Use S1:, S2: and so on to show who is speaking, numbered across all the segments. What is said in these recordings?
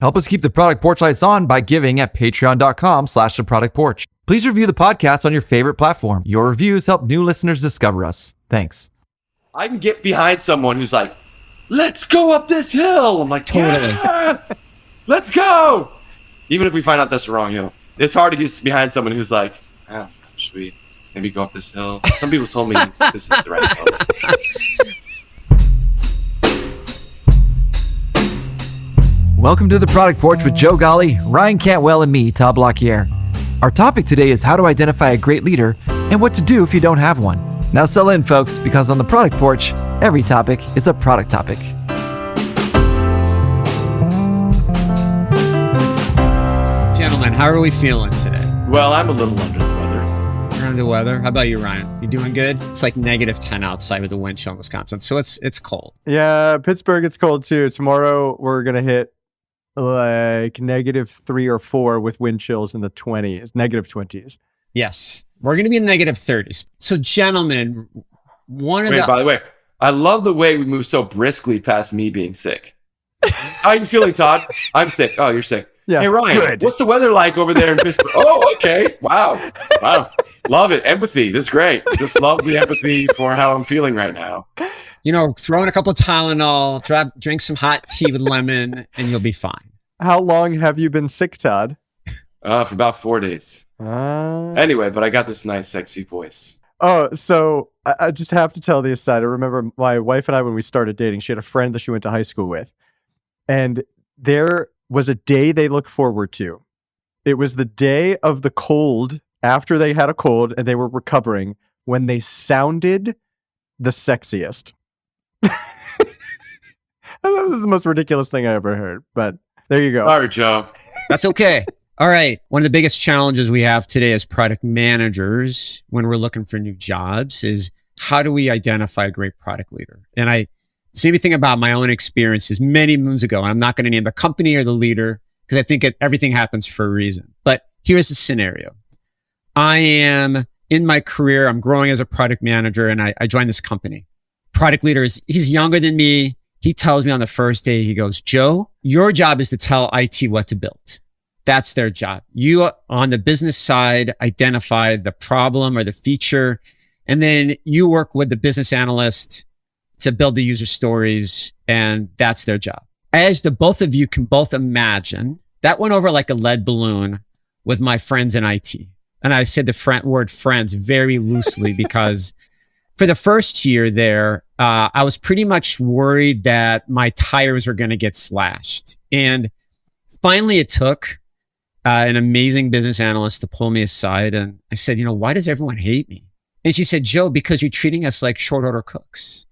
S1: Help us keep the Product Porch lights on by giving at patreon.com/theproductporch. Please review the podcast on your favorite platform. Your reviews help new listeners discover us. Thanks.
S2: I can get behind someone who's like, let's go up this hill. I'm like, totally. Yeah, let's go. Even if we find out that's the wrong hill. It's hard to get behind someone who's like, should we maybe go up this hill? Some people told me this is the right hill.
S1: Welcome to the Product Porch with Joe Golly, Ryan Cantwell, and me, Todd Blockier. Our topic today is how to identify a great leader and what to do if you don't have one. Now settle in, folks, because on the Product Porch, every topic is a product topic.
S3: Gentlemen, how are we feeling today?
S2: Well, I'm a little under the weather.
S3: You're under the weather? How about you, Ryan? You doing good? It's like -10 outside with the wind chill in Wisconsin, so it's cold.
S4: Yeah, Pittsburgh, it's cold too. Tomorrow, we're going to hit like -3 or 4 with wind chills in the 20s, -20s.
S3: Yes. We're going to be in -30s. So, gentlemen,
S2: By the way, I love the way we move so briskly past me being sick. How are you feeling, Todd? I'm sick. Oh, you're sick.
S4: Yeah,
S2: hey, Ryan,
S4: good. What's
S2: the weather like over there in Pittsburgh? Oh, okay. Wow. Love it. Empathy. This is great. Just love the empathy for how I'm feeling right now.
S3: You know, throw in a couple of Tylenol, drink some hot tea with lemon, and you'll be fine.
S4: How long have you been sick, Todd?
S2: For about 4 days. Anyway, but I got this nice, sexy voice.
S4: Oh, so I just have to tell the aside. I remember my wife and I, when we started dating, she had a friend that she went to high school with. And there was a day they looked forward to. It was the day of the cold, after they had a cold and they were recovering, when they sounded the sexiest. I thought it was the most ridiculous thing I ever heard, but there you go.
S2: All right, Joe.
S3: That's okay. All right. One of the biggest challenges we have today as product managers when we're looking for new jobs is how do we identify a great product leader? And it's made me think about my own experiences many moons ago. And I'm not going to name the company or the leader because I think everything happens for a reason. But here's the scenario. I am in my career. I'm growing as a product manager and I joined this company. Product leader he's younger than me. He tells me on the first day, he goes, Joe, your job is to tell IT what to build. That's their job. You, on the business side, identify the problem or the feature, and then you work with the business analyst to build the user stories, and that's their job. As the both of you can both imagine, that went over like a lead balloon with my friends in IT. And I said the word friends very loosely because for the first year there, I was pretty much worried that my tires were going to get slashed. And finally, it took an amazing business analyst to pull me aside. And I said, why does everyone hate me? And she said, Joe, because you're treating us like short order cooks.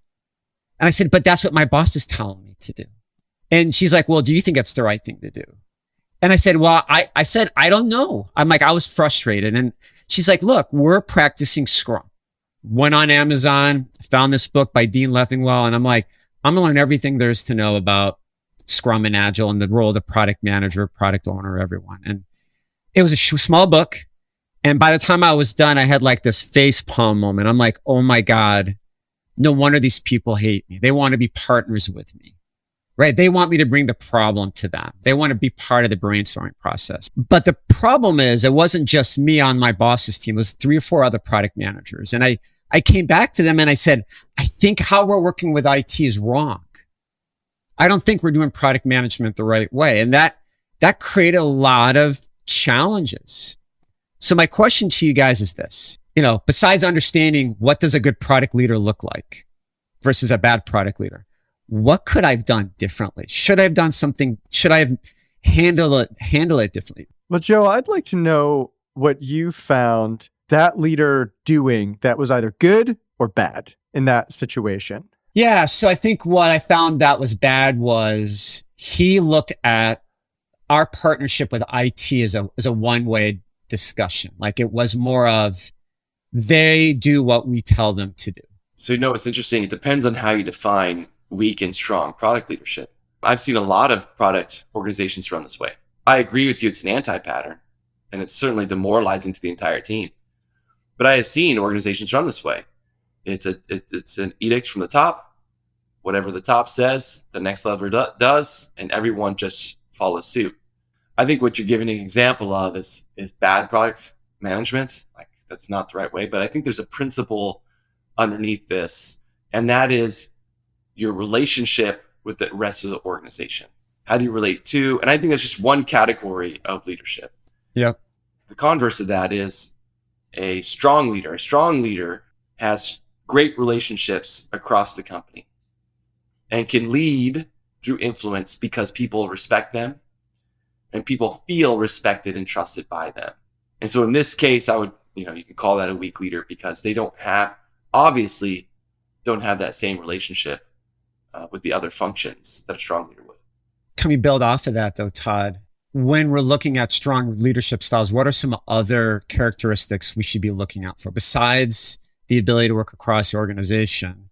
S3: And I said, but that's what my boss is telling me to do. And she's like, well, do you think that's the right thing to do? And I said, well, I said, I don't know. I was frustrated. And she's like, look, we're practicing Scrum. Went on Amazon, found this book by Dean Leffingwell. And I'm like, I'm going to learn everything there is to know about Scrum and Agile and the role of the product manager, product owner, everyone. And it was a small book. And by the time I was done, I had like this face palm moment. I'm like, oh my God, no wonder these people hate me. They want to be partners with me, right? They want me to bring the problem to them. They want to be part of the brainstorming process. But the problem is it wasn't just me on my boss's team. It was 3 or 4 other product managers. And I came back to them and I said, I think how we're working with IT is wrong. I don't think we're doing product management the right way. And that created a lot of challenges. So my question to you guys is this, besides understanding what does a good product leader look like versus a bad product leader, what could I have done differently? Should I have done something? Should I have handled it differently?
S4: Well, Joe, I'd like to know what you found that leader doing that was either good or bad in that situation.
S3: Yeah. So I think what I found that was bad was he looked at our partnership with IT as a one-way discussion. Like it was more of they do what we tell them to do.
S2: So, it's interesting. It depends on how you define weak and strong product leadership. I've seen a lot of product organizations run this way. I agree with you. It's an anti-pattern and it's certainly demoralizing to the entire team. But I have seen organizations run this way. It's an edict from the top. Whatever the top says, the next level does, and everyone just follow suit. I think what you're giving an example of is bad product management. Like, that's not the right way, but I think there's a principle underneath this, and that is your relationship with the rest of the organization. How do you relate to? And I think that's just one category of leadership.
S3: Yeah.
S2: The converse of that is a strong leader. A strong leader has great relationships across the company and can lead through influence because people respect them and people feel respected and trusted by them. And so in this case, I would, you can call that a weak leader because they obviously don't have that same relationship with the other functions that a strong leader would.
S3: Can we build off of that though, Todd? When we're looking at strong leadership styles, what are some other characteristics we should be looking out for besides the ability to work across the organization?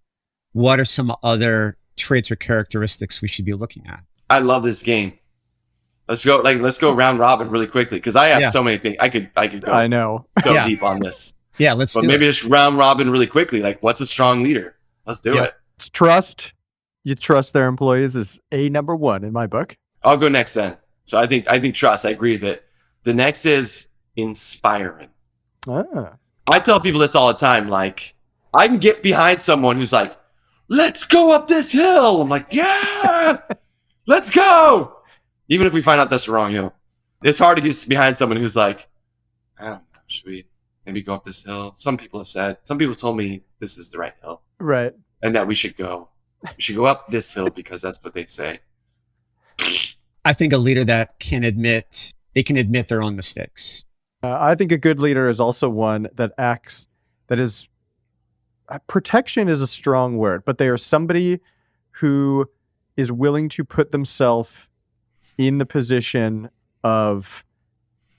S3: What are some other traits or characteristics we should be looking at?
S2: I love this game. Let's go round robin really quickly because I have so many things. I could go.
S4: I know.
S2: So deep on this.
S3: Yeah, let's do it.
S2: But maybe just round robin really quickly. Like, what's a strong leader? Let's do it.
S4: It's trust. You trust their employees is number one in my book.
S2: I'll go next then. So I think trust. I agree with it. The next is inspiring. I tell people this all the time. Like, I can get behind someone who's like, let's go up this hill. I'm like, yeah, let's go. Even if we find out that's the wrong hill. It's hard to get behind someone who's like, I don't know, should we maybe go up this hill? Some people told me this is the right hill.
S4: Right.
S2: And that we should go up this hill because that's what they say.
S3: I think a leader that can admit their own mistakes.
S4: I think a good leader is also one that is, protection is a strong word, but they are somebody who is willing to put themselves in the position of,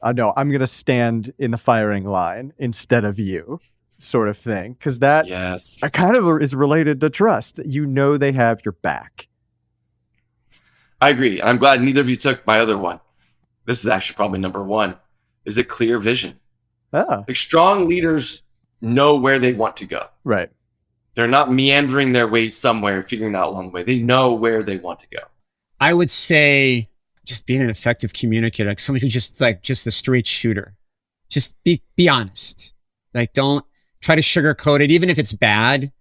S4: no, I'm going to stand in the firing line instead of you, sort of thing. Because that kind of is related to trust. They have your back.
S2: I agree. I'm glad neither of you took my other one. This is actually probably number one, is a clear vision. Like, strong leaders know where they want to go.
S4: Right.
S2: They're not meandering their way somewhere, figuring it out along the way. They know where they want to go.
S3: I would say just being an effective communicator, like someone who's just a straight shooter. Just be honest. Like, don't try to sugarcoat it, even if it's bad.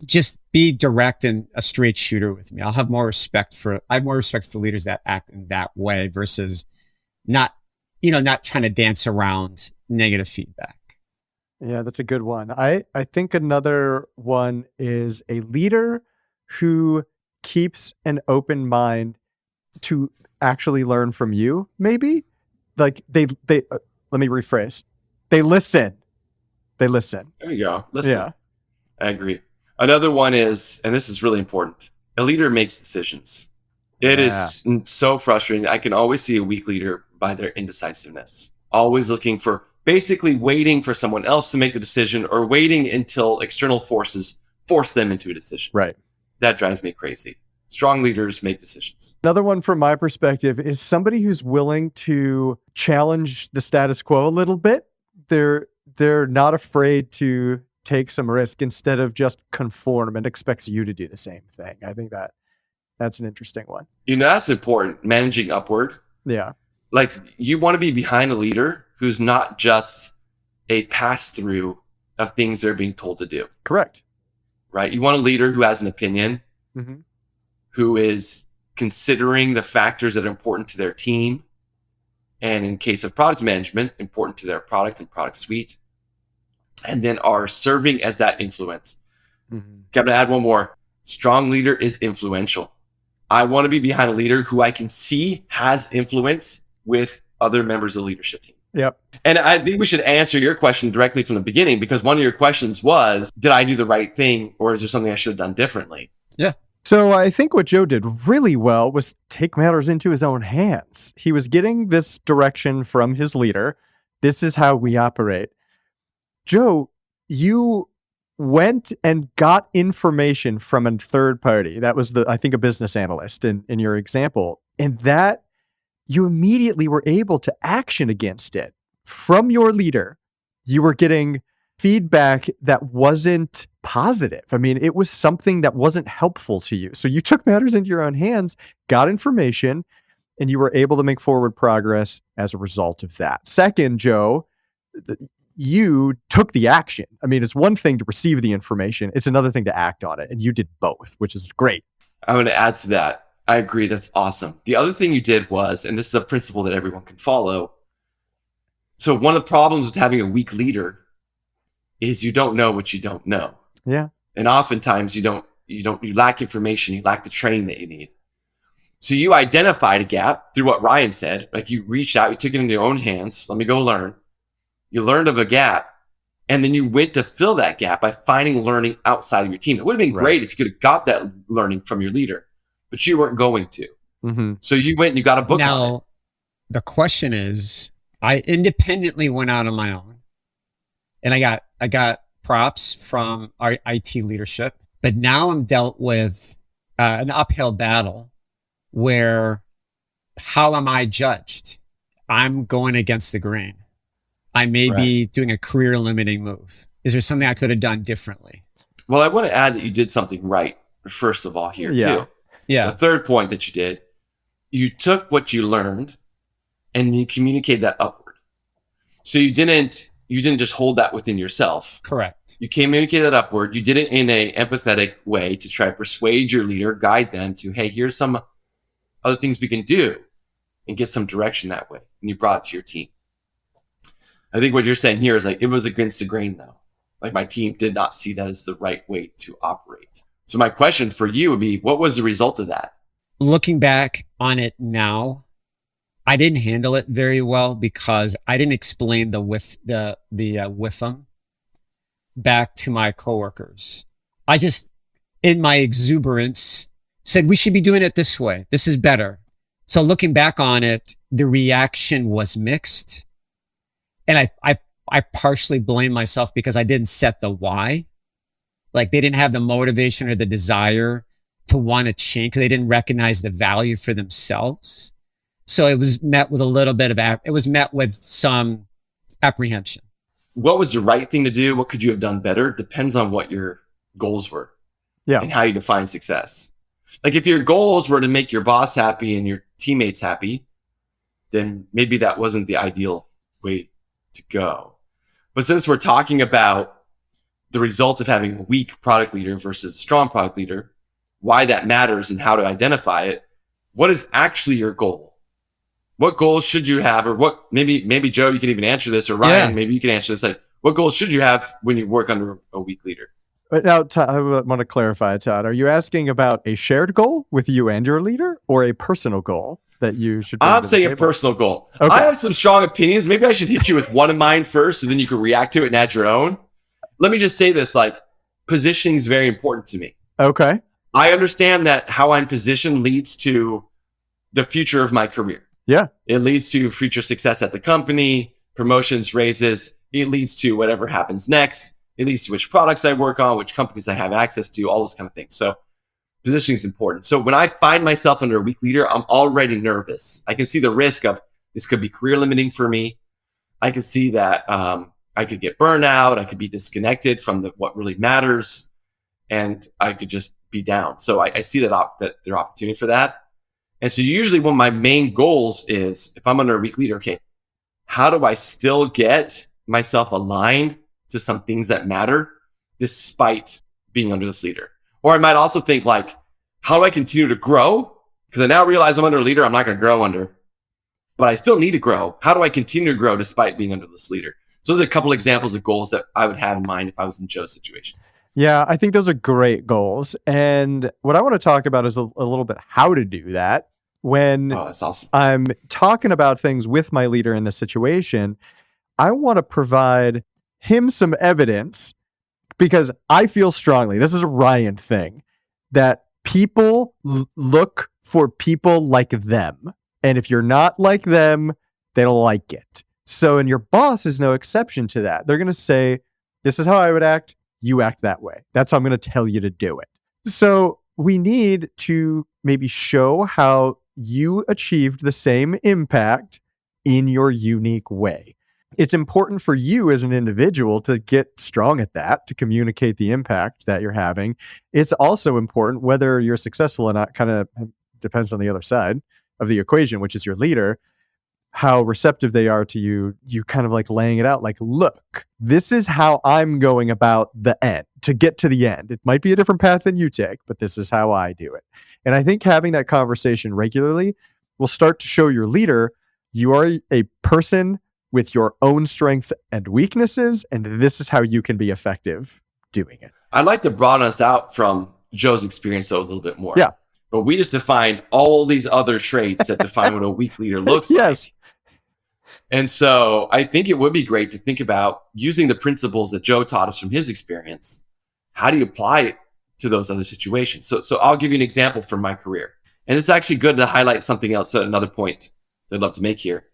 S3: Just be direct and a straight shooter with me. I have more respect for leaders that act in that way versus not trying to dance around negative feedback.
S4: Yeah, that's a good one. I think another one is a leader who keeps an open mind to actually learn from you, maybe. Like, they let me rephrase. They listen. There you go. Listen. Yeah.
S2: I agree. Another one is, and this is really important, a leader makes decisions. It is so frustrating. I can always see a weak leader by their indecisiveness. Always looking for, basically waiting for someone else to make the decision or waiting until external forces force them into a decision.
S4: Right.
S2: That drives me crazy. Strong leaders make decisions.
S4: Another one from my perspective is somebody who's willing to challenge the status quo a little bit. They're not afraid to take some risk instead of just conform and expects you to do the same thing. I think that's an interesting one.
S2: That's important. Managing upward.
S4: Yeah.
S2: Like, you want to be behind a leader who's not just a pass-through of things they're being told to do.
S4: Correct.
S2: Right? You want a leader who has an opinion, who is considering the factors that are important to their team, and in case of product management, important to their product and product suite, and then are serving as that influence. Got to add one more. Strong leader is influential. I want to be behind a leader who I can see has influence with other members of the leadership team.
S4: Yep.
S2: And I think we should answer your question directly from the beginning, because one of your questions was, did I do the right thing, or is there something I should have done differently?
S3: Yeah.
S4: So I think what Joe did really well was take matters into his own hands. He was getting this direction from his leader. This is how we operate. Joe, you went and got information from a third party. That was I think a business analyst in your example. And that you immediately were able to action against it from your leader. You were getting feedback that wasn't positive. I mean, it was something that wasn't helpful to you. So you took matters into your own hands, got information, and you were able to make forward progress as a result of that. Second, Joe, you took the action. I mean, it's one thing to receive the information. It's another thing to act on it. And you did both, which is great.
S2: I'm going to add to that. I agree. That's awesome. The other thing you did was, and this is a principle that everyone can follow. So one of the problems with having a weak leader is you don't know what you don't know.
S4: Yeah.
S2: And oftentimes you lack information. You lack the training that you need. So you identified a gap through what Ryan said. Like you reached out, you took it into your own hands. Let me go learn. You learned of a gap, and then you went to fill that gap by finding learning outside of your team. It would have been great if you could have got that learning from your leader, but you weren't going to.
S4: Mm-hmm.
S2: So you went and you got a book on it.
S3: Now, the question is, I independently went out on my own, and I got props from our IT leadership, but now I'm dealt with an uphill battle where how am I judged? I'm going against the grain. I may be doing a career limiting move. Is there something I could have done differently?
S2: Well, I want to add that you did something right, first of all, here too.
S3: Yeah.
S2: The third point that you did, you took what you learned and you communicated that upward. So you didn't just hold that within yourself.
S3: Correct.
S2: You communicated that upward. You did it in an empathetic way to try to persuade your leader, guide them to, hey, here's some other things we can do, and get some direction that way. And you brought it to your team. I think what you're saying here is like, it was against the grain though. Like my team did not see that as the right way to operate. So my question for you would be, what was the result of that?
S3: Looking back on it now, I didn't handle it very well because I didn't explain the WIFM back to my coworkers. I just, in my exuberance, said, we should be doing it this way. This is better. So looking back on it, the reaction was mixed. And I partially blame myself because I didn't set the why. Like they didn't have the motivation or the desire to want to change because they didn't recognize the value for themselves. So it was met with a little bit of, it was met with some apprehension.
S2: What was the right thing to do? What could you have done better? Depends on what your goals were.
S4: Yeah.
S2: And how you define success. Like if your goals were to make your boss happy and your teammates happy, then maybe that wasn't the ideal way to go. But since we're talking about the result of having a weak product leader versus a strong product leader, why that matters and how to identify it, what is actually your goal? What goals should you have? Or what, maybe Joe, you can even answer this, or Ryan, maybe you can answer this. Like, what goals should you have when you work under a weak leader?
S4: But now, I want to clarify, Todd. Are you asking about a shared goal with you and your leader, or a personal goal that you should bring
S2: I'm
S4: to the
S2: saying a
S4: table?
S2: personal goal.
S4: Okay.
S2: I have some strong opinions. Maybe I should hit you with one of mine first, so then you can react to it and add your own. Let me just say this, like, positioning is very important to me.
S4: Okay.
S2: I understand that how I'm positioned leads to the future of my career.
S4: Yeah.
S2: It leads to future success at the company, promotions, raises. It leads to whatever happens next. It leads to which products I work on, which companies I have access to, all those kind of things. So positioning is important. So when I find myself under a weak leader, I'm already nervous. I can see the risk of this could be career limiting for me. I can see that I could get burnout. I could be disconnected from what really matters, and I could just be down. So I see that there are opportunity for that. And so usually one of my main goals is, if I'm under a weak leader, okay, how do I still get myself aligned to some things that matter despite being under this leader? Or I might also think, like, how do I continue to grow? Because I now realize I'm under a leader I'm not going to grow under, but I still need to grow. How do I continue to grow despite being under this leader? So those are a couple examples of goals that I would have in mind if I was in Joe's situation.
S4: Yeah, I think those are great goals. And what I want to talk about is a little bit how to do that. When
S2: that's awesome.
S4: I'm talking about things with my leader in this situation, I want to provide him some evidence, because I feel strongly, this is a Ryan thing, that people look for people like them. And if you're not like them, they don't like it. So, and your boss is no exception to that. They're going to say, this is how I would act. You act that way. That's how I'm going to tell you to do it. So we need to maybe show how you achieved the same impact in your unique way. It's important for you as an individual to get strong at that, to communicate the impact that you're having. It's also important, whether you're successful or not, kind of depends on the other side. of the equation, which is your leader, how receptive they are to you kind of like laying it out like, look, this is how I'm going about the end to get to the end. It might be a different path than you take, but this is how I do it. And I think having that conversation regularly will start to show your leader you are a person with your own strengths and weaknesses, and this is how you can be effective doing it.
S2: I'd like to broaden us out from Joe's experience a little bit more.
S4: Yeah.
S2: But we just defined all these other traits that define what a weak leader looks
S4: Yes.
S2: like. And so I think it would be great to think about using the principles that Joe taught us from his experience. How do you apply it to those other situations? So I'll give you an example from my career. And it's actually good to highlight something else, another point that I'd love to make here,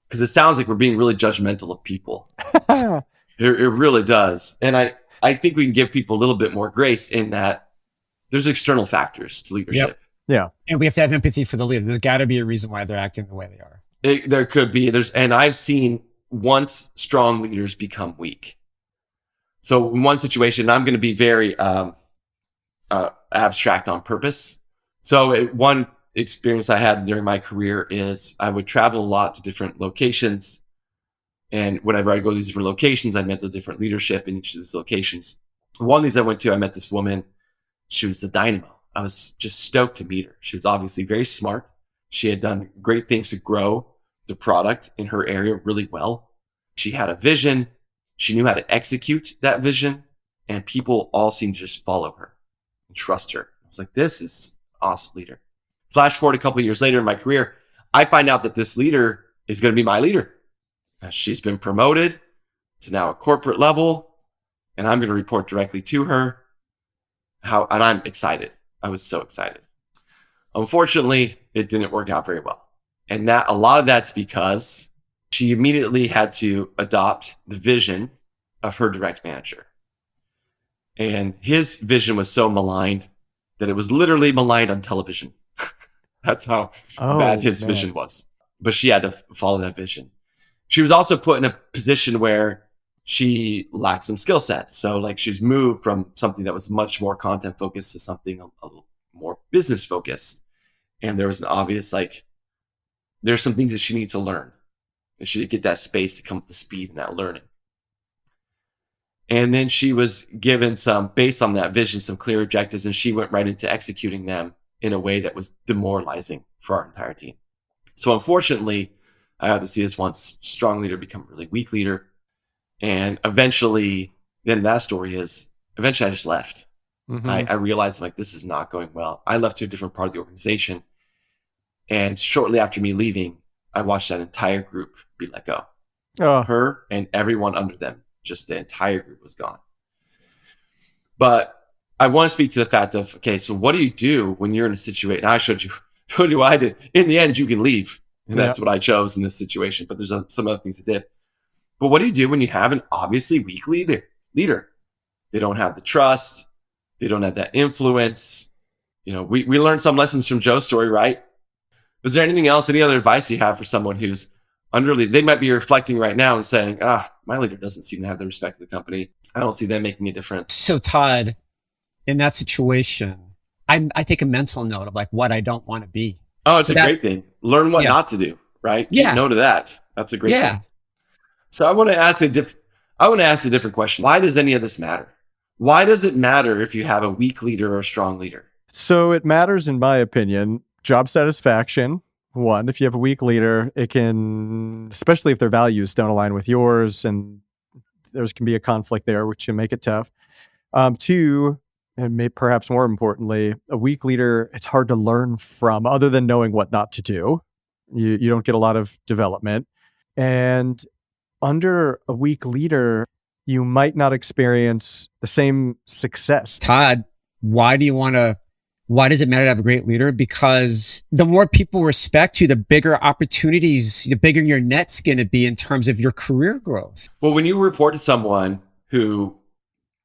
S2: because it sounds like we're being really judgmental of people. It really does. And I think we can give people a little bit more grace in that there's external factors to leadership.
S3: Yep.
S4: Yeah.
S3: And we have to have empathy for the leader. There's got to be a reason why they're acting the way they are.
S2: There could be. And I've seen once strong leaders become weak. So in one situation, I'm going to be very abstract on purpose. So one experience I had during my career is I would travel a lot to different locations. And whenever I go to these different locations, I met the different leadership in each of these locations. One of these I went to, I met this woman. She was the dynamo. I was just stoked to meet her. She was obviously very smart. She had done great things to grow the product in her area really well. She had a vision. She knew how to execute that vision. And people all seemed to just follow her and trust her. I was like, this is an awesome leader. Flash forward a couple of years later in my career, I find out that this leader is going to be my leader. She's been promoted to now a corporate level, and I'm going to report directly to her. And I'm excited. I was so excited. Unfortunately, it didn't work out very well. And a lot of that's because she immediately had to adopt the vision of her direct manager. And his vision was so maligned that it was literally maligned on television. That's how bad his vision was. But she had to follow that vision. She was also put in a position where she lacked some skill sets. So like she's moved from something that was much more content focused to something a little more business focused. And there was an obvious, there's some things that she needs to learn. And she didn't get that space to come up to speed in that learning. And then she was given based on that vision, some clear objectives, and she went right into executing them in a way that was demoralizing for our entire team. So unfortunately, I had to see this once strong leader become a really weak leader. And eventually, then that story is, eventually I just left. Mm-hmm. I realized this is not going well. I left to a different part of the organization. And shortly after me leaving, I watched that entire group be let go. Her and everyone under them, just the entire group was gone. But I want to speak to the fact of, okay, so what do you do when you're in a situation? I showed you what I did. In the end, you can leave. And that's what I chose in this situation. But there's some other things I did. But what do you do when you have an obviously weak leader? They don't have the trust. They don't have that influence. We learned some lessons from Joe's story, right? Was there anything else, any other advice you have for someone who's under lead? They might be reflecting right now and saying, my leader doesn't seem to have the respect of the company. I don't see them making a difference.
S3: So Todd, in that situation, I take a mental note of what I don't want to be.
S2: Oh, it's a great thing. Learn what not to do, right?
S3: Yeah.
S2: No to that. That's a great thing. So I want to ask a different question. Why does any of this matter? Why does it matter if you have a weak leader or a strong leader?
S4: So it matters, in my opinion, job satisfaction. One, if you have a weak leader, it can, especially if their values don't align with yours, and there can be a conflict there, which can make it tough. Two, and perhaps more importantly, a weak leader, it's hard to learn from, other than knowing what not to do. You don't get a lot of development. And under a weak leader, you might not experience the same success.
S3: Todd, why does it matter to have a great leader? Because the more people respect you, the bigger opportunities, the bigger your net's going to be in terms of your career growth.
S2: Well, when you report to someone who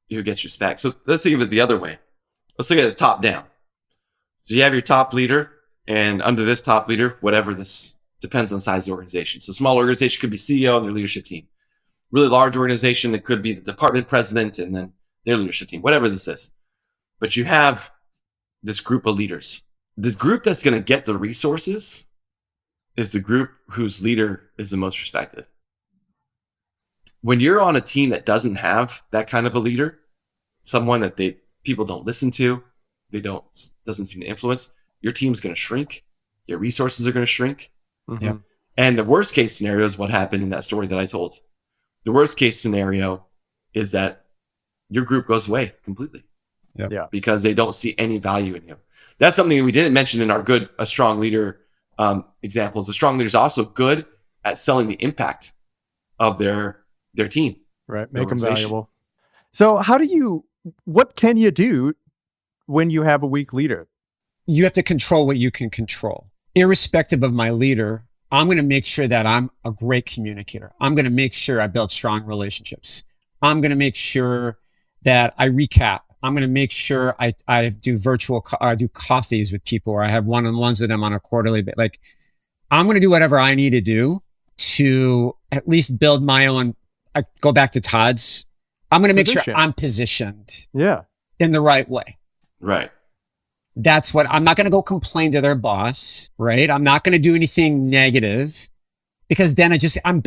S2: gets respect, so let's think of it the other way. Let's look at it top down. So you have your top leader, and under this top leader, whatever this depends on the size of the organization. So small organization could be CEO and their leadership team. Really large organization, it could be the department president and then their leadership team, whatever this is. But you have this group of leaders. The group that's going to get the resources is the group whose leader is the most respected. When you're on a team that doesn't have that kind of a leader, someone that people don't listen to, doesn't seem to influence, your team's going to shrink, your resources are going to shrink.
S4: Mhm.
S3: Yeah.
S2: And the worst case scenario is what happened in that story that I told. The worst case scenario is that your group goes away completely.
S3: Yep.
S4: Yeah.
S2: Because they don't see any value in you. That's something that we didn't mention in our a strong leader examples. A strong leader is also good at selling the impact of their team.
S4: Right. Make them
S2: organization.
S4: valuable. So what can you do when you have a weak leader?
S3: You have to control what you can control. Irrespective of my leader, I'm going to make sure that I'm a great communicator. I'm going to make sure I build strong relationships. I'm going to make sure that I recap. I'm going to make sure I do I do coffees with people, or I have one-on-ones with them on a quarterly basis. Like, I'm going to do whatever I need to do to at least build my own. I go back to Todd's. I'm going to make sure I'm positioned in the right way.
S2: Right.
S3: That's what I'm not going to go complain to their boss, right? I'm not going to do anything negative, because then I'm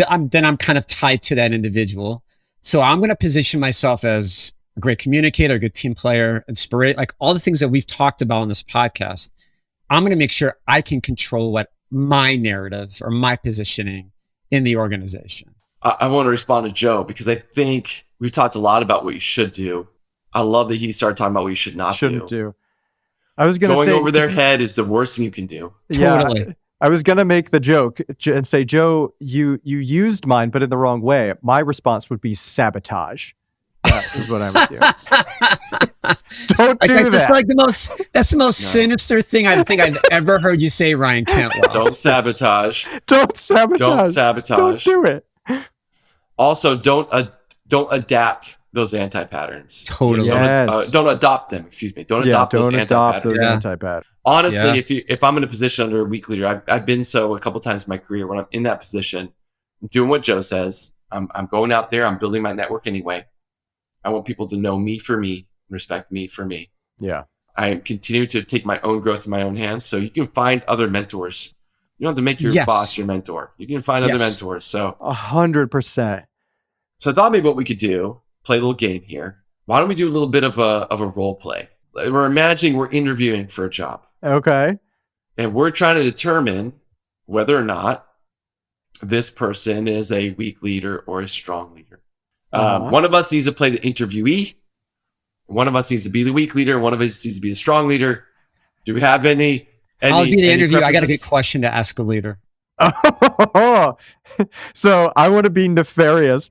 S3: kind of tied to that individual. So I'm going to position myself as a great communicator, a good team player, inspire, like all the things that we've talked about on this podcast. I'm going to make sure I can control what my narrative or my positioning in the organization.
S2: I want to respond to Joe, because I think we've talked a lot about what you should do. I love that he started talking about what you shouldn't do.
S4: I was going to say,
S2: going over their head is the worst thing you can do.
S3: Totally.
S4: Yeah, I was going to make the joke and say, Joe, you used mine, but in the wrong way. My response would be sabotage. That is what I would do. Don't do that.
S3: That's the most sinister thing I think I've ever heard you say, Ryan Cantwell.
S2: Don't sabotage.
S4: Don't sabotage.
S2: Don't sabotage.
S4: Don't do it.
S2: Also, don't adapt those anti-patterns.
S3: Totally.
S4: Yes.
S2: Don't adopt them. Excuse me. Don't adopt those anti-patterns.
S4: Anti-patterns.
S2: Honestly, if I'm in a position under a weak leader, I've been so a couple times in my career when I'm in that position, doing what Joe says. I'm going out there. I'm building my network anyway. I want people to know me for me, respect me for me.
S4: Yeah.
S2: I continue to take my own growth in my own hands. So you can find other mentors. You don't have to make your boss your mentor. You can find other mentors. So
S4: 100%.
S2: So I thought maybe what we could do, play a little game here. Why don't we do a little bit of a role play? We're imagining we're interviewing for a job.
S4: Okay.
S2: And we're trying to determine whether or not this person is a weak leader or a strong leader. One of us needs to play the interviewee. One of us needs to be the weak leader. One of us needs to be a strong leader. Do we have any
S3: I'll be the interview. I got a
S2: preferences?
S3: good question to ask a leader.
S4: So I want to be nefarious.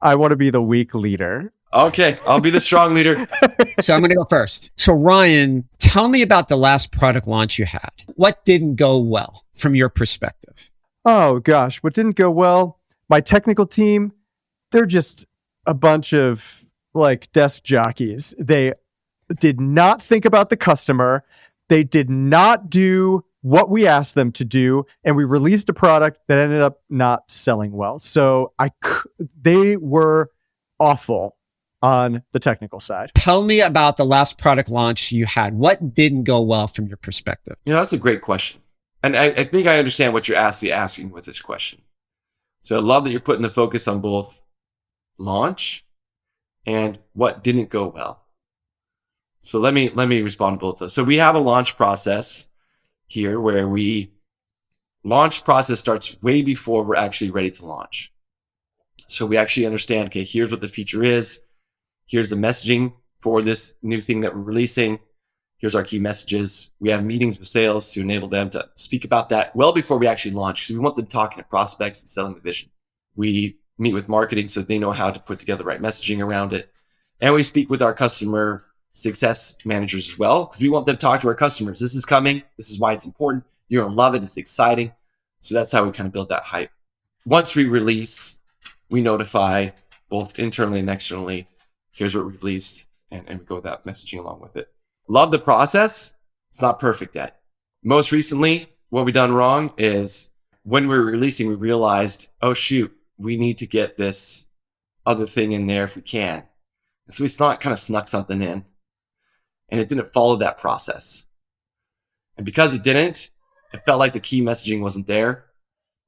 S4: I want to be the weak leader.
S2: Okay, I'll be the strong leader.
S3: So I'm going to go first. So Ryan, tell me about the last product launch you had. What didn't go well from your perspective?
S4: Oh gosh, what didn't go well? My technical team, they're just a bunch of like desk jockeys. They did not think about the customer. They did not do what we asked them to do, and we released a product that ended up not selling well. So they were awful on the technical side.
S3: Tell me about the last product launch you had. What didn't go well from your perspective?
S2: That's a great question. And I think I understand what you're asking with this question. So I love that you're putting the focus on both launch and what didn't go well. So let me respond to both of those. So we have a launch process here where launch process starts way before we're actually ready to launch. So we actually understand, okay, here's what the feature is. Here's the messaging for this new thing that we're releasing. Here's our key messages. We have meetings with sales to enable them to speak about that well before we actually launch, because we want them talking to prospects and selling the vision. We meet with marketing so they know how to put together the right messaging around it. And we speak with our customer success managers as well, because we want them to talk to our customers. This is coming. This is why it's important. You're going to love it. It's exciting. So that's how we kind of build that hype. Once we release, we notify both internally and externally. Here's what we released, and we go with that messaging along with it. Love the process. It's not perfect yet. Most recently, what we've done wrong is when we were releasing, we realized, oh shoot, we need to get this other thing in there if we can. And so we kind of snuck something in, and it didn't follow that process. And because it didn't, it felt like the key messaging wasn't there.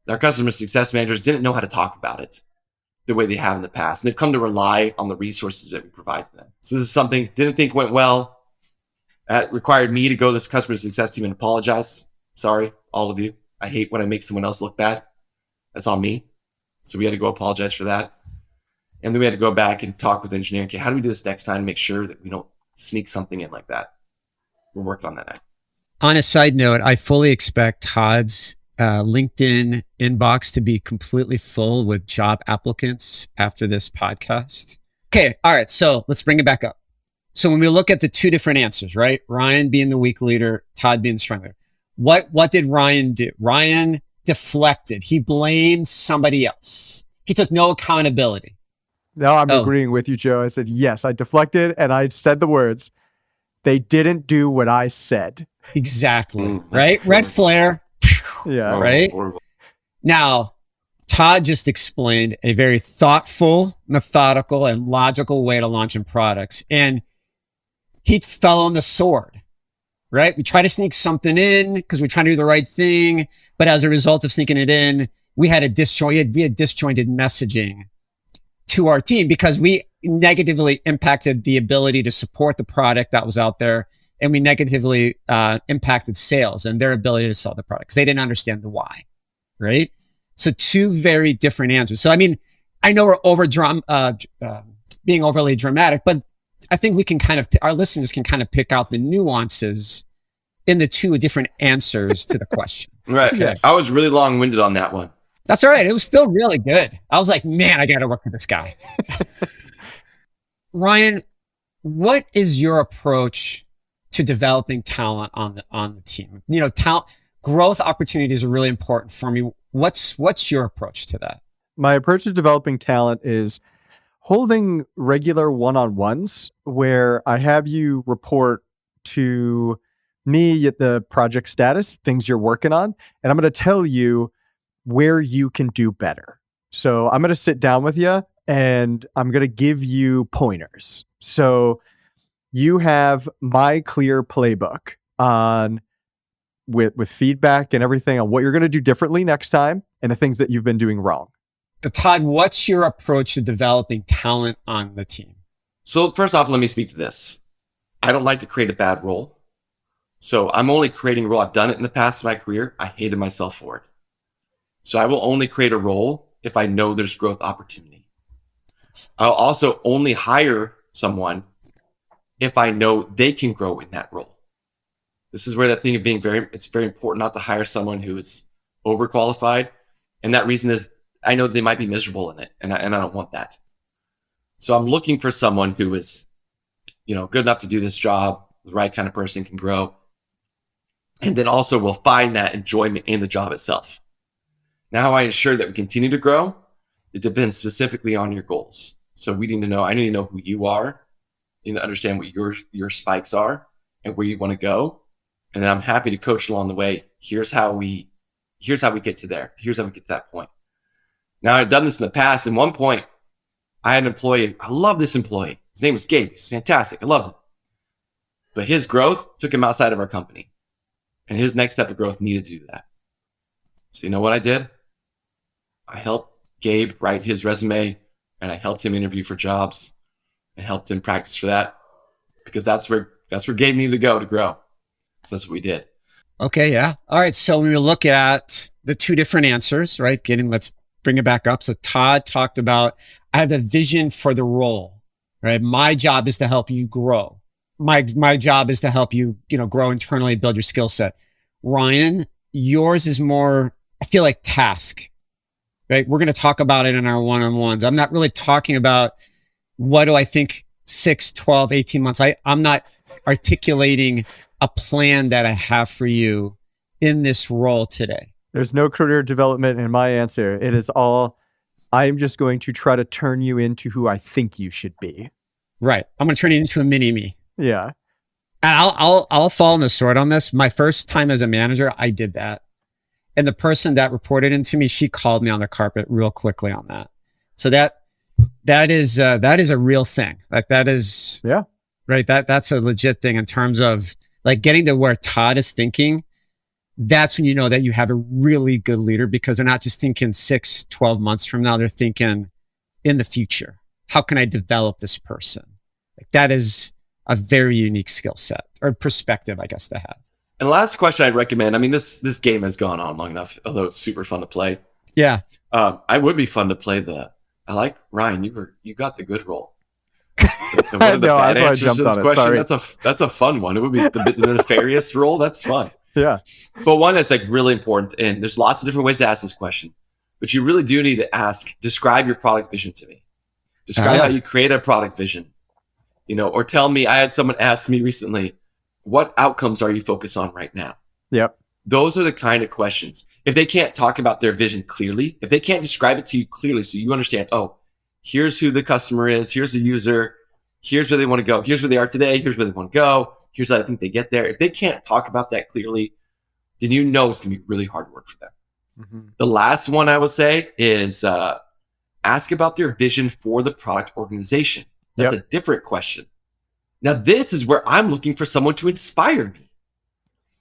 S2: our customer success managers didn't know how to talk about it the way they have in the past. And they've come to rely on the resources that we provide to them. So this is something didn't think went well. That required me to go to this customer success team and apologize. Sorry, all of you. I hate when I make someone else look bad. That's on me. So we had to go apologize for that. And then we had to go back and talk with engineering. Okay, how do we do this next time to make sure that we don't sneak something in like that? We're working on that now.
S3: On a side note, I fully expect Todd's LinkedIn inbox to be completely full with job applicants after this podcast. Okay. All right. So let's bring it back up. So when we look at the two different answers, right? Ryan being the weak leader, Todd being the strong leader. What did Ryan do? Ryan deflected. He blamed somebody else. He took no accountability.
S4: No, I'm agreeing with you, Joe. I said, yes, I deflected and I said the words, they didn't do what I said.
S3: Exactly. Right? Red flare.
S4: Yeah.
S3: Right?
S2: Horrible.
S3: Now, Todd just explained a very thoughtful, methodical, and logical way to launch in products. And he fell on the sword, right? We try to sneak something in because we're trying to do the right thing. But as a result of sneaking it in, we had disjointed messaging to our team because we negatively impacted the ability to support the product that was out there. And we negatively impacted sales and their ability to sell the product because they didn't understand the why, right? So two very different answers. So, I mean, I know we're being overly dramatic, but I think we can our listeners can kind of pick out the nuances in the two different answers to the question.
S2: Right.
S4: Yes.
S2: I was really long-winded on that one.
S3: That's all right. It was still really good. I was like, man, I got to work with this guy. Ryan, what is your approach to developing talent on the team? You know, talent growth opportunities are really important for me. What's your approach to that?
S4: My approach to developing talent is holding regular one-on-ones where I have you report to me at the project status, things you're working on, and I'm going to tell you where you can do better. So I'm going to sit down with you and I'm going to give you pointers. So you have my clear playbook on with feedback and everything on what you're going to do differently next time and the things that you've been doing wrong.
S3: But Todd, what's your approach to developing talent on the team?
S2: So first off, let me speak to this. I don't like to create a bad role. So I'm only creating a role. I've done it in the past in my career. I hated myself for it. So I will only create a role if I know there's growth opportunity. I'll also only hire someone if I know they can grow in that role. This is where that thing of it's very important not to hire someone who is overqualified. And that reason is I know they might be miserable in it and I don't want that. So I'm looking for someone who is, good enough to do this job, the right kind of person, can grow. And then also will find that enjoyment in the job itself. Now, how I ensure that we continue to grow, it depends specifically on your goals. So I need to know who you are. You need to understand what your spikes are and where you want to go. And then I'm happy to coach along the way. Here's how we get to there. Here's how we get to that point. Now, I've done this in the past. At one point, I had an employee. I love this employee. His name was Gabe. He's fantastic. I loved him. But his growth took him outside of our company. And his next step of growth needed to do that. So you know what I did? I helped Gabe write his resume and I helped him interview for jobs and helped him practice for that because that's where Gabe needed to go to grow. So that's what we did.
S3: Okay. Yeah. All right. So when we look at the two different answers, right? Let's bring it back up. So Todd talked about, I have a vision for the role, right? My job is to help you grow. My job is to help you, grow internally, build your skill set. Ryan, yours is more, I feel like task, right? We're going to talk about it in our one-on-ones. I'm not really talking about what do I think 6, 12, 18 months. I'm not articulating a plan that I have for you in this role today.
S4: There's no career development in my answer. It is all, I'm just going to try to turn you into who I think you should be.
S3: Right. I'm going to turn you into a mini me.
S4: Yeah.
S3: And I'll fall on the sword on this. My first time as a manager, I did that. And the person that reported into me, she called me on the carpet real quickly on that. So that is a real thing. Like that is, right. That's a legit thing in terms of like getting to where Todd is thinking. that's when you know that you have a really good leader, because they're not just thinking 6, 12 months from now. They're thinking in the future. How can I develop this person? Like, that is a very unique skill set or perspective, I guess, to have.
S2: And the last question I'd recommend, I mean, this game has gone on long enough, although it's super fun to play.
S3: Yeah.
S2: I would be fun to play I like Ryan, you got the good role.
S4: No, that's why I jumped on it. Sorry.
S2: That's a fun one. It would be the nefarious role. That's fun.
S4: Yeah.
S2: But one that's like really important, and there's lots of different ways to ask this question, but you really do need to describe your product vision to me. Describe how you create a product vision, or tell me. I had someone ask me recently, what outcomes are you focused on right now?
S4: Yep.
S2: Those are the kind of questions. If they can't talk about their vision clearly, if they can't describe it to you clearly so you understand, oh, here's who the customer is, here's the user, here's where they want to go, here's where they are today, here's where they want to go, here's how I think they get there. If they can't talk about that clearly, then it's going to be really hard work for them. Mm-hmm. The last one I would say is ask about their vision for the product organization. That's a different question. Now, this is where I'm looking for someone to inspire me.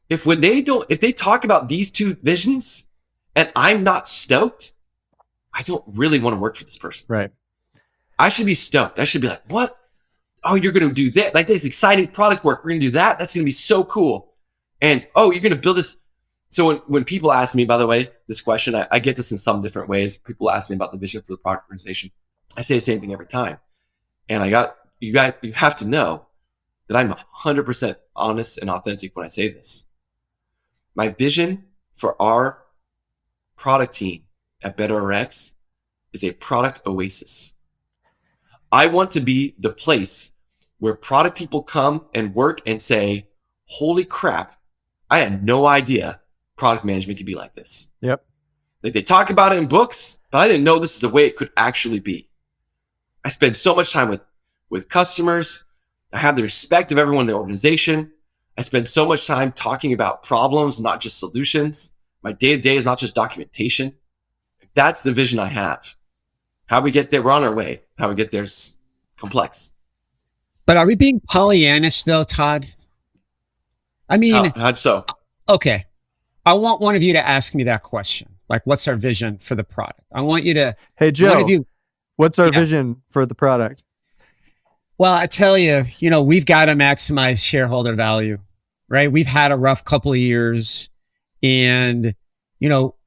S2: If they talk about these two visions and I'm not stoked, I don't really want to work for this person.
S4: Right.
S2: I should be stoked. I should be like, what? Oh, you're going to do that. Like, this exciting product work. We're going to do that. That's going to be so cool. And, oh, you're going to build this. So when people ask me, by the way, this question, I get this in some different ways. People ask me about the vision for the product organization. I say the same thing every time. And you have to know that I'm 100% honest and authentic when I say this. My vision for our product team at BetterRx is a product oasis. I want to be the place where product people come and work and say, holy crap, I had no idea product management could be like this.
S4: Yep.
S2: Like, they talk about it in books, but I didn't know this is the way it could actually be. I spend so much time with customers. I have the respect of everyone in the organization. I spend so much time talking about problems, not just solutions. My day-to-day is not just documentation. That's the vision I have. How we get there, we're on our way. How we get there is complex.
S3: But are we being Pollyannish though, Todd? I mean,
S2: how'd so?
S3: Okay. I want one of you to ask me that question. Like, what's our vision for the product? I want you to.
S4: Hey, Joe, what's our vision for the product?
S3: Well, I tell you, we've got to maximize shareholder value, right? We've had a rough couple of years, and,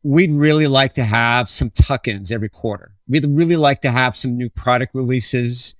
S3: we'd really like to have some tuck-ins every quarter. We'd really like to have some new product releases,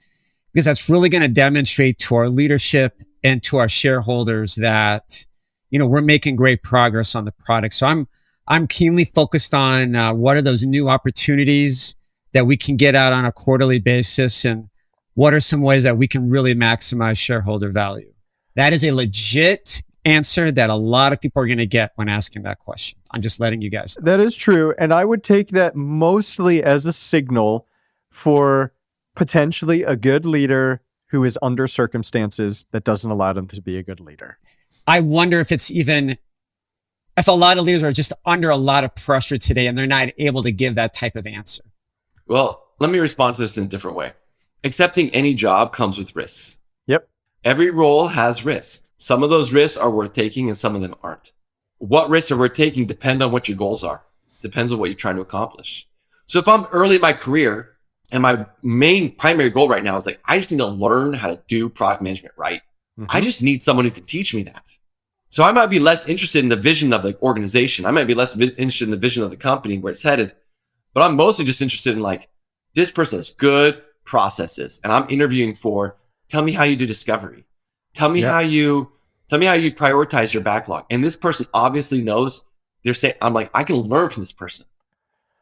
S3: because that's really going to demonstrate to our leadership and to our shareholders that, we're making great progress on the product. So I'm keenly focused on what are those new opportunities that we can get out on a quarterly basis, and what are some ways that we can really maximize shareholder value. That is a legit answer that a lot of people are going to get when asking that question. I'm just letting you guys know.
S4: That is true. And I would take that mostly as a signal for potentially a good leader who is under circumstances that doesn't allow them to be a good leader.
S3: I wonder if if a lot of leaders are just under a lot of pressure today and they're not able to give that type of answer.
S2: Well, let me respond to this in a different way. Accepting any job comes with risks.
S4: Yep.
S2: Every role has risks. Some of those risks are worth taking and some of them aren't. What risks are worth taking depend on what your goals are. Depends on what you're trying to accomplish. So if I'm early in my career and my main primary goal right now is like, I just need to learn how to do product management right. Mm-hmm. I just need someone who can teach me that. So I might be less interested in the vision of the organization. I might be less interested in the vision of the company, where it's headed. But I'm mostly just interested in like, this person has good processes, and I'm interviewing for, tell me how you do discovery. Tell me how you prioritize your backlog. And this person obviously knows. They're saying, I'm like, I can learn from this person.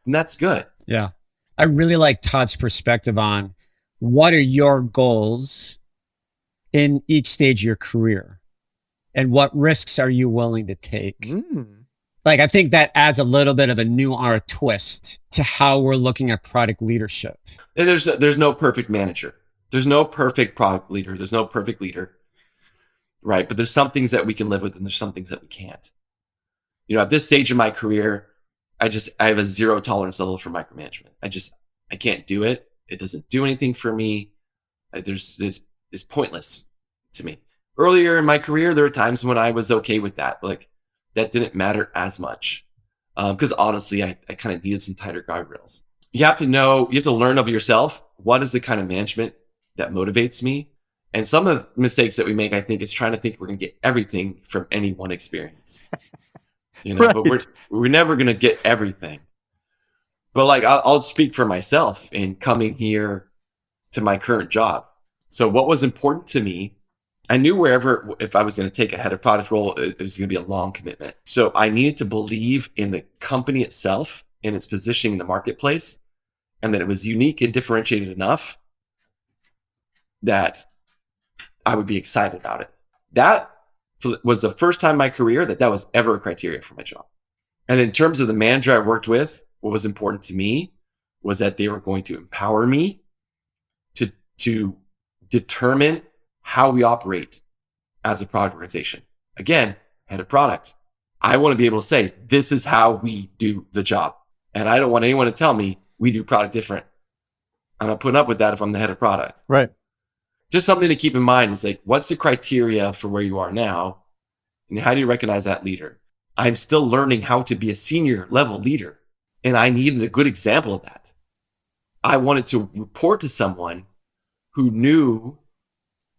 S2: And that's good.
S3: Yeah. I really like Todd's perspective on what are your goals in each stage of your career, and what risks are you willing to take? Like, I think that adds a little bit of a new twist to how we're looking at product leadership.
S2: And there's no perfect manager. There's no perfect product leader. There's no perfect leader, right? But there's some things that we can live with, and there's some things that we can't. At this stage of my career, I have a zero tolerance level for micromanagement. I can't do it. It doesn't do anything for me. It's pointless to me. Earlier in my career, there were times when I was okay with that. Like, that didn't matter as much. Because honestly, I kind of needed some tighter guardrails. You have to learn of yourself. What is the kind of management that motivates me? And some of the mistakes that we make, I think, is trying to think we're going to get everything from any one experience.
S4: Right.
S2: But we're never going to get everything. But like, I'll speak for myself in coming here to my current job. So what was important to me, I knew if I was going to take a head of product role, it was going to be a long commitment. So I needed to believe in the company itself and its positioning in the marketplace, and that it was unique and differentiated enough that I would be excited about it. That was the first time in my career that was ever a criteria for my job. And in terms of the manager I worked with, what was important to me was that they were going to empower me to determine how we operate as a product organization. Again, head of product. I want to be able to say, this is how we do the job. And I don't want anyone to tell me we do product different. I'm not putting up with that if I'm the head of product.
S4: Right.
S2: Just something to keep in mind is like, what's the criteria for where you are now? And how do you recognize that leader? I'm still learning how to be a senior level leader. And I needed a good example of that. I wanted to report to someone who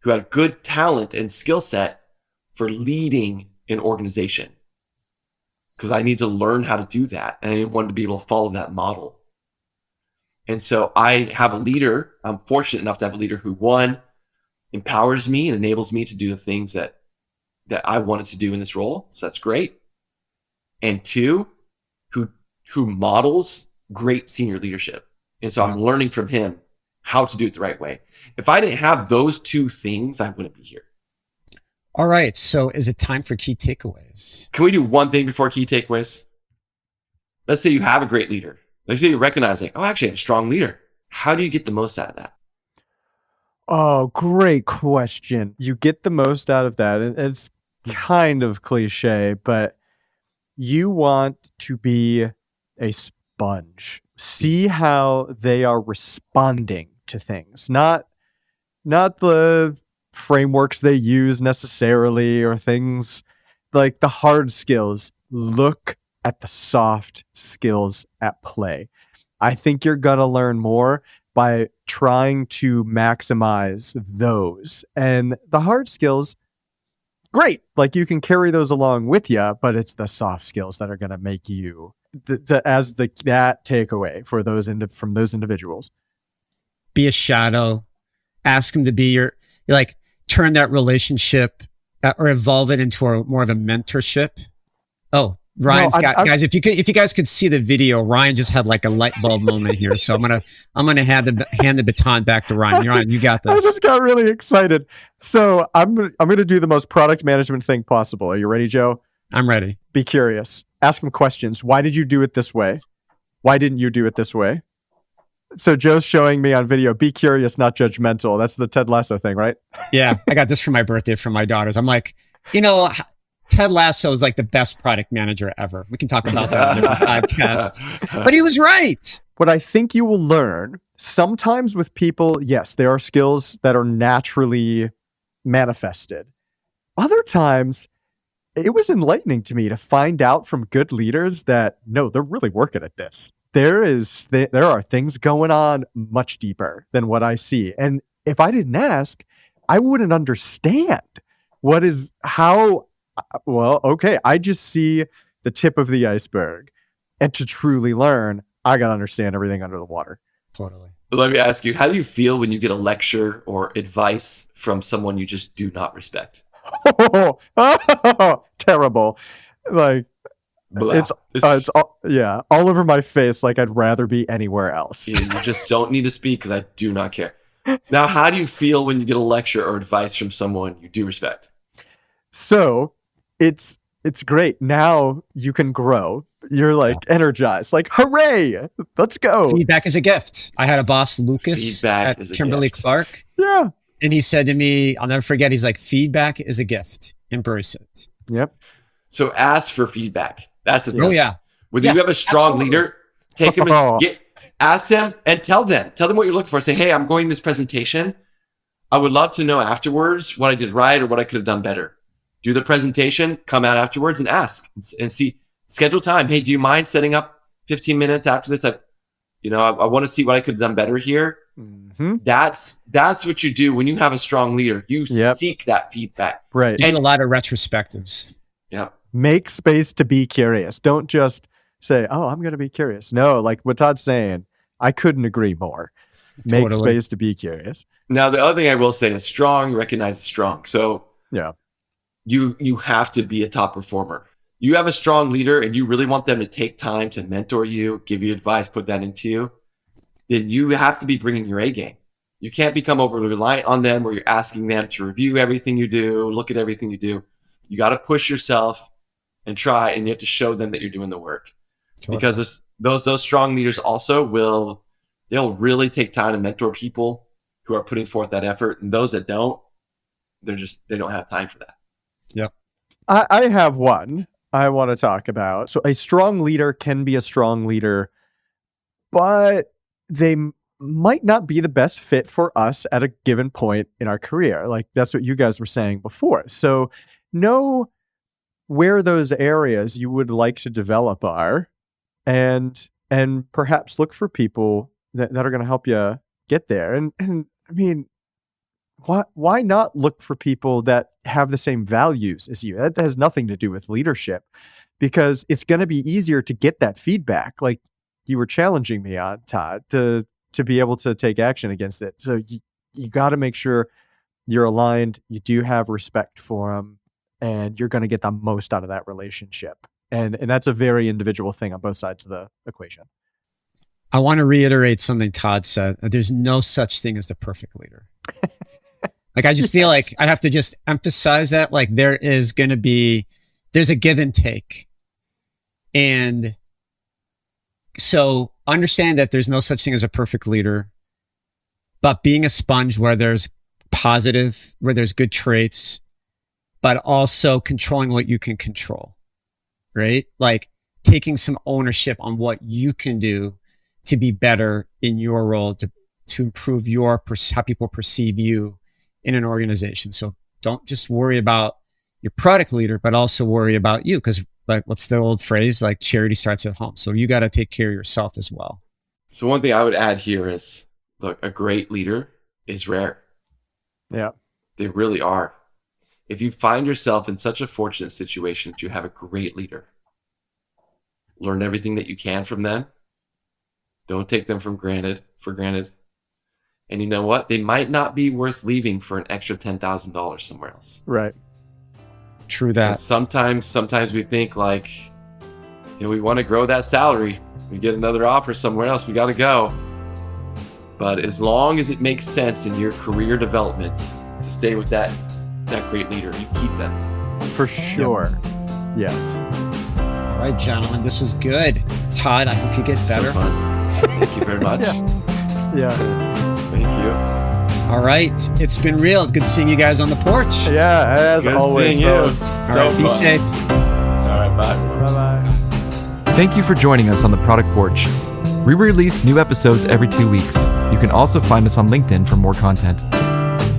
S2: had good talent and skill set for leading an organization. Because I need to learn how to do that. And I wanted to be able to follow that model. And so I have a leader. I'm fortunate enough to have a leader who, one, empowers me and enables me to do the things that I wanted to do in this role. So that's great. And two, who models great senior leadership. And so I'm learning from him how to do it the right way. If I didn't have those two things, I wouldn't be here.
S3: All right. So is it time for key takeaways?
S2: Can we do one thing before key takeaways? Let's say you have a great leader. Let's say you recognize, like, oh, actually, I have a strong leader. How do you get the most out of that?
S4: Oh, great question. You get the most out of that. And it's kind of cliche, but you want to be a sponge. See how they are responding to things, not the frameworks they use necessarily or things like the hard skills. Look at the soft skills at play. I think you're going to learn more by trying to maximize those. And the hard skills, great. Like, you can carry those along with you, but it's the soft skills that are going to make you that takeaway for from those individuals.
S3: Be a shadow. Ask them to be turn that relationship or evolve it into more of a mentorship. Oh, Ryan's guys. If you guys could see the video, Ryan just had like a light bulb moment here. So I'm gonna hand the baton back to Ryan. Ryan, you got this.
S4: I just got really excited. So I'm gonna do the most product management thing possible. Are you ready, Joe?
S3: I'm ready.
S4: Be curious. Ask him questions. Why did you do it this way? Why didn't you do it this way? So Joe's showing me on video, be curious, not judgmental. That's the Ted Lasso thing, right?
S3: Yeah. I got this for my birthday from my daughters. I'm like, Ted Lasso is like the best product manager ever. We can talk about that on a different podcast. But he was right.
S4: What I think you will learn, sometimes with people, yes, there are skills that are naturally manifested. Other times, it was enlightening to me to find out from good leaders that, no, they're really working at this. There are things going on much deeper than what I see. And if I didn't ask, I wouldn't understand I just see the tip of the iceberg. And to truly learn, I got to understand everything under the water.
S3: Totally.
S2: Let me ask you, how do you feel when you get a lecture or advice from someone you just do not respect?
S4: Terrible. Like, it's all over my face. Like, I'd rather be anywhere else.
S2: You just don't need to speak because I do not care. Now, how do you feel when you get a lecture or advice from someone you do respect?
S4: So it's great. Now you can grow. You're like energized, like, hooray, let's go.
S3: Feedback is a gift. I had a boss, Lucas, at Kimberly-Clark.
S4: Yeah.
S3: And he said to me, I'll never forget, he's like, feedback is a gift. Embrace it.
S4: Yep.
S2: So ask for feedback. That's the thing.
S3: Oh, yeah.
S2: When you have a strong leader, take them and ask them and tell them what you're looking for. Say, hey, I'm going to this presentation. I would love to know afterwards what I did right or what I could have done better. do the presentation, come out afterwards and ask and see, schedule time. Hey, do you mind setting up 15 minutes after this? I want to see what I could have done better here.
S4: Mm-hmm.
S2: That's what you do when you have a strong leader. You seek that feedback.
S4: Right.
S3: And a lot of retrospectives.
S2: Yeah.
S4: Make space to be curious. Don't just say, oh, I'm going to be curious. No, like what Todd's saying, I couldn't agree more. Make space to be curious.
S2: Now, the other thing I will say is strong recognizes strong. So
S4: yeah,
S2: you have to be a top performer. You have a strong leader and you really want them to take time to mentor you, give you advice, put that into you, then you have to be bringing your A game. You can't become overly reliant on them where you're asking them to review everything you do, look at everything you do. You got to push yourself and try, and you have to show them that you're doing the work. Totally. Because those strong leaders also they'll really take time to mentor people who are putting forth that effort. And those that don't, they don't have time for that.
S3: Yep.
S4: I have one I want to talk about. So a strong leader can be a strong leader, but they might not be the best fit for us at a given point in our career. Like that's what you guys were saying before. So know where those areas you would like to develop are, and perhaps look for people that are going to help you get there. And I mean, why not look for people that have the same values as you? That has nothing to do with leadership, because it's going to be easier to get that feedback. Like you were challenging me on, Todd, to be able to take action against it. So you got to make sure you're aligned. You do have respect for them, and you're going to get the most out of that relationship. And that's a very individual thing on both sides of the equation.
S3: I want to reiterate something Todd said. There's no such thing as the perfect leader. Like, I just feel like I have to just emphasize that, like, there's a give and take. And so understand that there's no such thing as a perfect leader, but being a sponge where there's good traits, but also controlling what you can control, right? Like taking some ownership on what you can do to be better in your role, to improve how people perceive you in an organization. So don't just worry about your product leader, but also worry about you. Because like, what's the old phrase? Like, charity starts at home. So you got to take care of yourself as well.
S2: So one thing I would add here is, look, a great leader is rare.
S4: Yeah.
S2: They really are. If you find yourself in such a fortunate situation that you have a great leader, learn everything that you can from them. Don't take them for granted. And you know what? They might not be worth leaving for an extra $10,000 somewhere else.
S4: Right.
S3: True that.
S2: Sometimes we think like, we want to grow that salary. We get another offer somewhere else. We got to go. But as long as it makes sense in your career development to stay with that great leader, you keep them.
S4: For sure. Yep. Yes.
S3: All right, gentlemen, this was good. Todd, I hope you get better.
S2: So fun. Thank you very much.
S4: Yeah.
S2: Thank you.
S3: All right. It's been real. It's good seeing you guys on the porch.
S4: Yeah, as
S2: good
S4: always.
S3: All right, be safe.
S2: All right, bye.
S4: Bye-bye.
S1: Thank you for joining us on the Product Porch. We release new episodes every 2 weeks. You can also find us on LinkedIn for more content.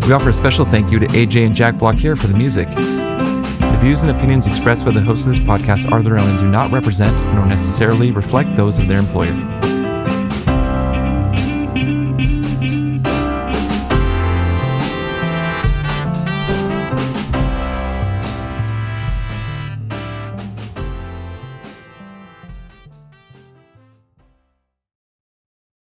S1: We offer a special thank you to AJ and Jack Blockier for the music. The views and opinions expressed by the hosts of this podcast are their own and do not represent nor necessarily reflect those of their employer.